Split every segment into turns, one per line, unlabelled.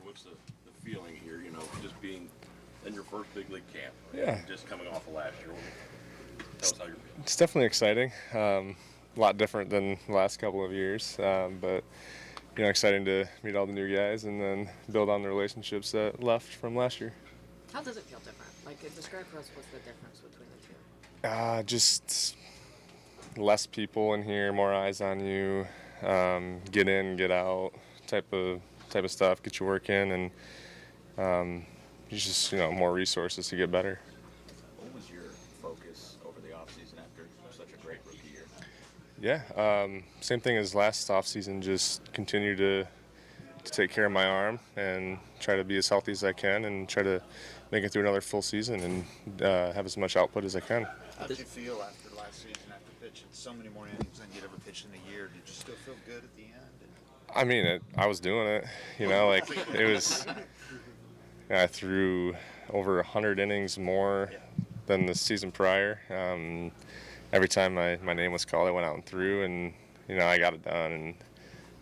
what's the feeling here, just being in your first big league camp?
Yeah.
Just coming off of last year. Tell us how you're feeling.
It's definitely exciting. A lot different than the last couple of years, but exciting to meet all the new guys and then build on the relationships that left from last year.
How does it feel different? Like, describe for us what's the difference between the two.
Just less people in here, more eyes on you, get in, get out type of stuff, get your work in, and just more resources to get better.
What was your focus over the offseason after such a great rookie year?
Yeah, same thing as last offseason, just continue to take care of my arm and try to be as healthy as I can and try to make it through another full season and have as much output as I can.
How did you feel after last season, after pitching so many more innings than you'd ever pitched in a year? Did you still feel good at the end?
I mean, I was doing it, like it was. I threw over 100 innings more than the season prior. Every time my name was called, I went out and threw, and I got it done, and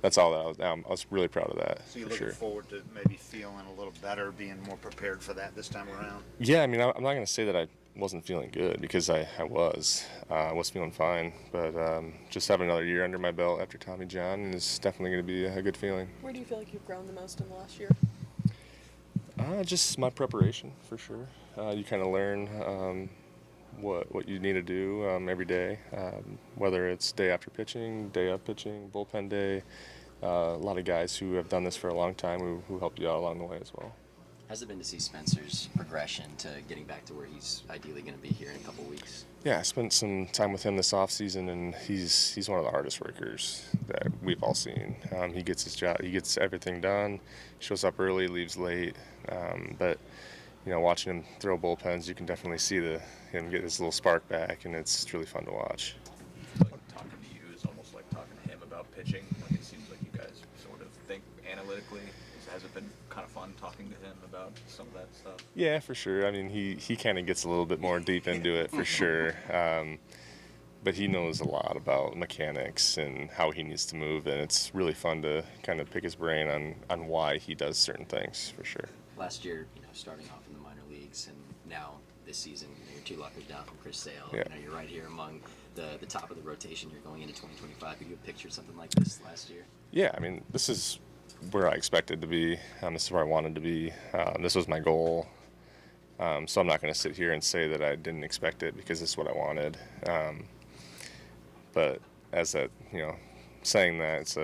that's all that I was really proud of that.
So you're
for
looking
sure.
forward to maybe feeling a little better, being more prepared for that this time around?
Yeah, I mean, I'm not going to say that I wasn't feeling good because I was. I was feeling fine, but just having another year under my belt after Tommy John is definitely going to be a good feeling.
Where do you feel like you've grown the most in the last year?
Just my preparation, for sure. You kind of learn what you need to do every day, whether it's day after pitching, day of pitching, bullpen day. A lot of guys who have done this for a long time who help you out along the way as well.
How's it been to see Spencer's progression to getting back to where he's ideally going to be here in a couple weeks?
Yeah, I spent some time with him this offseason, and he's one of the hardest workers that we've all seen. He gets his job, he gets everything done, shows up early, leaves late. But watching him throw bullpens, you can definitely see him get his little spark back, and it's really fun to watch.
Like talking to you is almost like talking to him about pitching. Like it seems like you guys sort of think analytically. Has it been kind of fun talking to him about some of that stuff?
Yeah, for sure. I mean, he kind of gets a little bit more deep into it for sure. But he knows a lot about mechanics and how he needs to move, and it's really fun to kind of pick his brain on why he does certain things for sure.
Last year, starting off in the minor leagues, and now this season, you're 2 lockers down from Chris Sale.
Yeah.
You're right here among the top of the rotation. You're going into 2025. Could you have pictured something like this last year?
Yeah, I mean, this is where I expected to be. This is where I wanted to be. This was my goal. So I'm not going to sit here and say that I didn't expect it because it's what I wanted. But as that, saying that, it's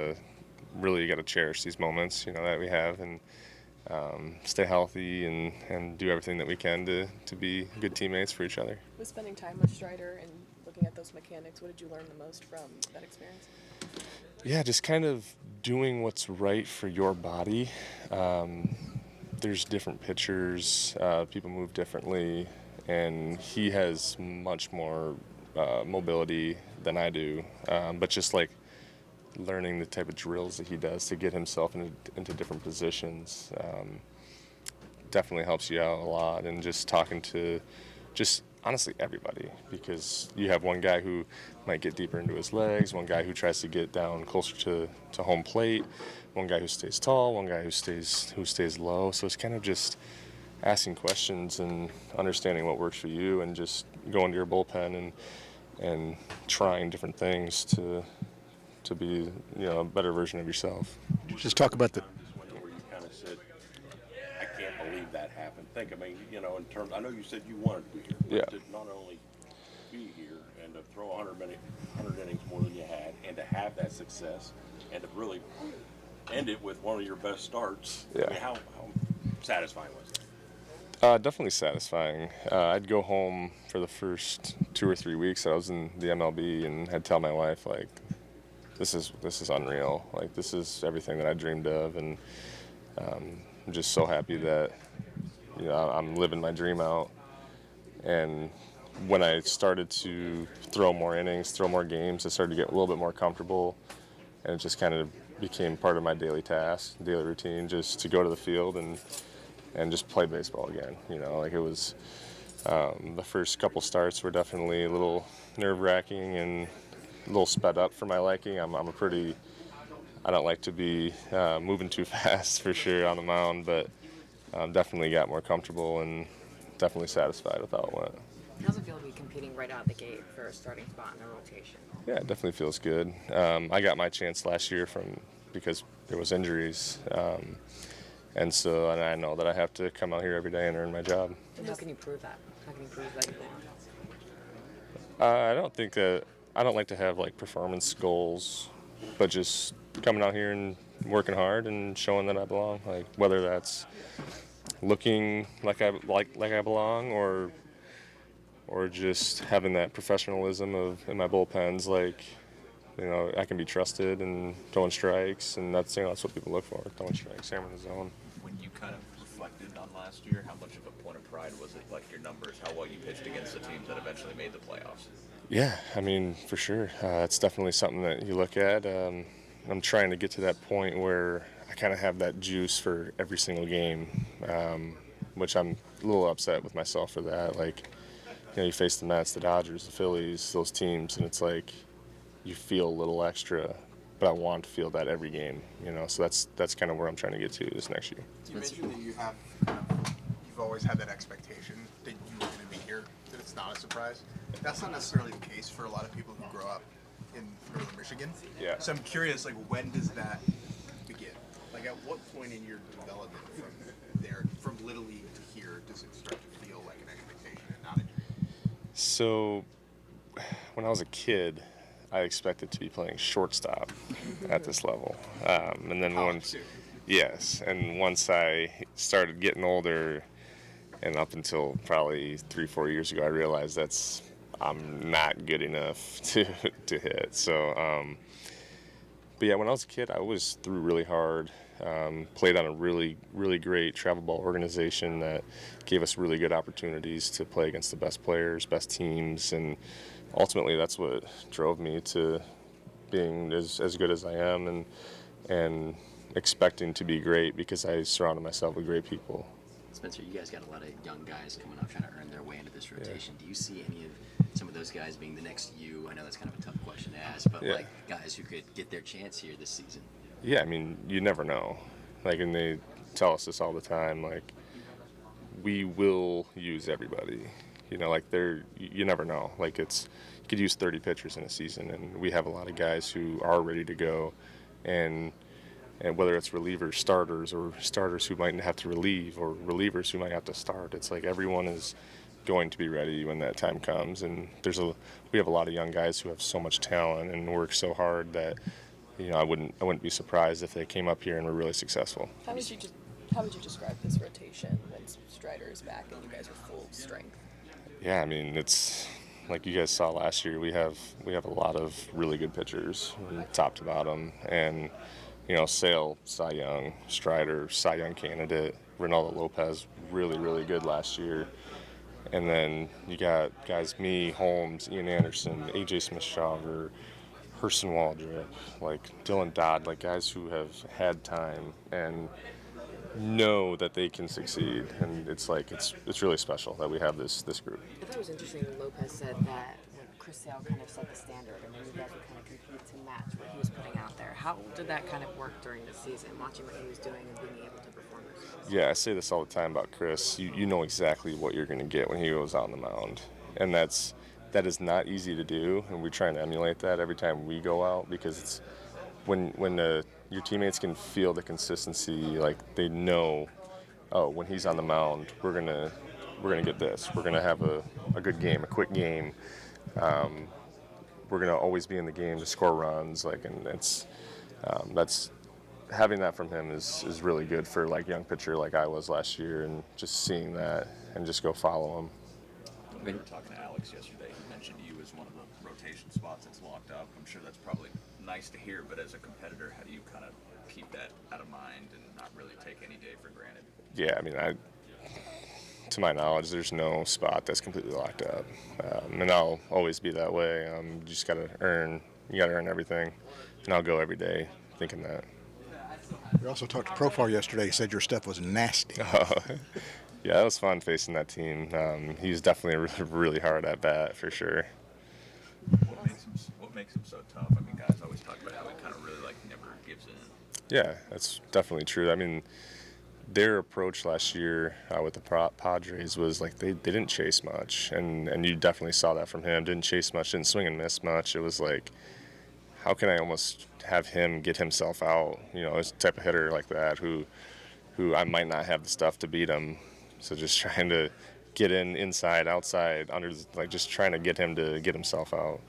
really you got to cherish these moments, that we have, and stay healthy and do everything that we can to be good teammates for each other.
With spending time with Strider and looking at those mechanics, what did you learn the most from that experience?
Yeah, just kind of doing what's right for your body. There's different pitchers, people move differently, and he has much more mobility than I do. But just like learning the type of drills that he does to get himself into different positions definitely helps you out a lot. And just talking to just honestly everybody, because you have one guy who might get deeper into his legs, one guy who tries to get down closer to home plate, one guy who stays tall, one guy who stays low. So it's kind of just asking questions and understanding what works for you, and just going to your bullpen and trying different things to be a better version of yourself.
Just talk about the.
Where you kind of said, I can't believe that happened. In terms, I know you said you wanted to be here, but
Yeah.
to not only be here and to throw 100 innings more than you had, and to have that success, and to really end it with one of your best starts.
Yeah.
I mean, how satisfying was that?
Definitely satisfying. I'd go home for the first 2 or 3 weeks that I was in the MLB, and I'd tell my wife, like, this is unreal. Like, this is everything that I dreamed of, and I'm just so happy that I'm living my dream out. And when I started to throw more innings, throw more games, I started to get a little bit more comfortable, and it just kind of became part of my daily task, daily routine, just to go to the field and just play baseball again. Like it was the first couple starts were definitely a little nerve-wracking and a little sped up for my liking. I'm a pretty I don't like to be moving too fast for sure on the mound, but definitely got more comfortable and definitely satisfied with how it went.
How's it feel to be competing right out of the gate for a starting spot in the rotation?
Yeah, it definitely feels good. I got my chance last year because there was injuries, and I know that I have to come out here every day and earn my job.
And how can you prove that? How can you prove that you belong?
I don't like to have like performance goals, but just coming out here and working hard and showing that I belong. Like whether that's looking like I belong, or just having that professionalism in my bullpens, like, I can be trusted and throwing strikes, and that's what people look for, throwing strikes, hammering the zone.
When you kind of reflected on last year, how much of a point of pride was it, like your numbers, how well you pitched against the teams that eventually made the playoffs?
Yeah, I mean, for sure. It's definitely something that you look at. I'm trying to get to that point where I kind of have that juice for every single game, which I'm a little upset with myself for that. Like, you face the Mets, the Dodgers, the Phillies, those teams, and it's like you feel a little extra, but I want to feel that every game, So that's kind of where I'm trying to get to this next year.
You mentioned that you've always had that expectation that you were going to be here, that it's not a surprise. That's not necessarily the case for a lot of people who grow up in northern Michigan.
Yeah.
So I'm curious, when does that begin? At what point in your development from Little League to here, does it start to feel like an expectation and not a dream?
So when I was a kid, I expected to be playing shortstop at this level. And then once I started getting older, and up until probably 3-4 years ago, I realized I'm not good enough to hit. So, but yeah, when I was a kid, I always threw really hard. Played on a really, really great travel ball organization that gave us really good opportunities to play against the best players, best teams, and ultimately that's what drove me to being as good as I am and expecting to be great, because I surrounded myself with great people.
Spencer, you guys got a lot of young guys coming up trying to earn their way into this rotation. Do you see any of some of those guys being the next you? I know that's kind of a tough question to ask, but like guys who could get their chance here this season.
Yeah, I mean, you never know. And they tell us this all the time, we will use everybody. You never know. You could use 30 pitchers in a season, and we have a lot of guys who are ready to go, and whether it's relievers, starters, or starters who might have to relieve, or relievers who might have to start, it's like everyone is going to be ready when that time comes. And we have a lot of young guys who have so much talent and work so hard that I wouldn't be surprised if they came up here and were really successful.
How would you describe this rotation when Strider is back and you guys are full strength?
Yeah, I mean, it's like you guys saw last year. We have a lot of really good pitchers, from top to bottom, and Sale, Cy Young, Strider, Cy Young candidate, Ronaldo Lopez, really, really good last year. And then you got guys, me, Holmes, Ian Anderson, AJ Smith-Shawver, Hurston Waldrop, Dylan Dodd, guys who have had time and know that they can succeed. And it's really special that we have this group.
I thought it was interesting when Lopez said that Chris Sale kind of set the standard, and then you guys would kind of compete to match what he was putting out there. How did that kind of work during the season, watching what he was doing and being able to perform yourself?
Yeah, I say this all the time about Chris. You know exactly what you're going to get when he goes on the mound, and that is not easy to do, and we're trying to emulate that every time we go out, because it's when your teammates can feel the consistency, they know, when he's on the mound, we're gonna get this. We're gonna have a good game, a quick game. We're gonna always be in the game to score runs, and that's having that from him is really good for young pitcher like I was last year, and just seeing that and just go follow him.
We were talking to Alex yesterday. He mentioned you as one of the rotation spots that's locked up. I'm sure that's probably nice to hear, but as a competitor, how do you kind of keep that out of mind and not really take any day for granted?
Yeah, I mean, to my knowledge, there's no spot that's completely locked up, and I'll always be that way. You just gotta earn everything, and I'll go every day thinking that.
We also talked to Profar yesterday. He said your stuff was nasty.
Yeah, it was fun facing that team. He's definitely really, really hard at bat, for sure.
What makes him so tough? I mean, guys always talk about how he kind of really never gives in.
Yeah, that's definitely true. I mean, their approach last year with the Padres was like they didn't chase much, and you definitely saw that from him. Didn't chase much, didn't swing and miss much. It was like, how can I almost have him get himself out? You know, this type of hitter like that who I might not have the stuff to beat him. So just trying to get inside, outside, under, like just trying to get him to get himself out.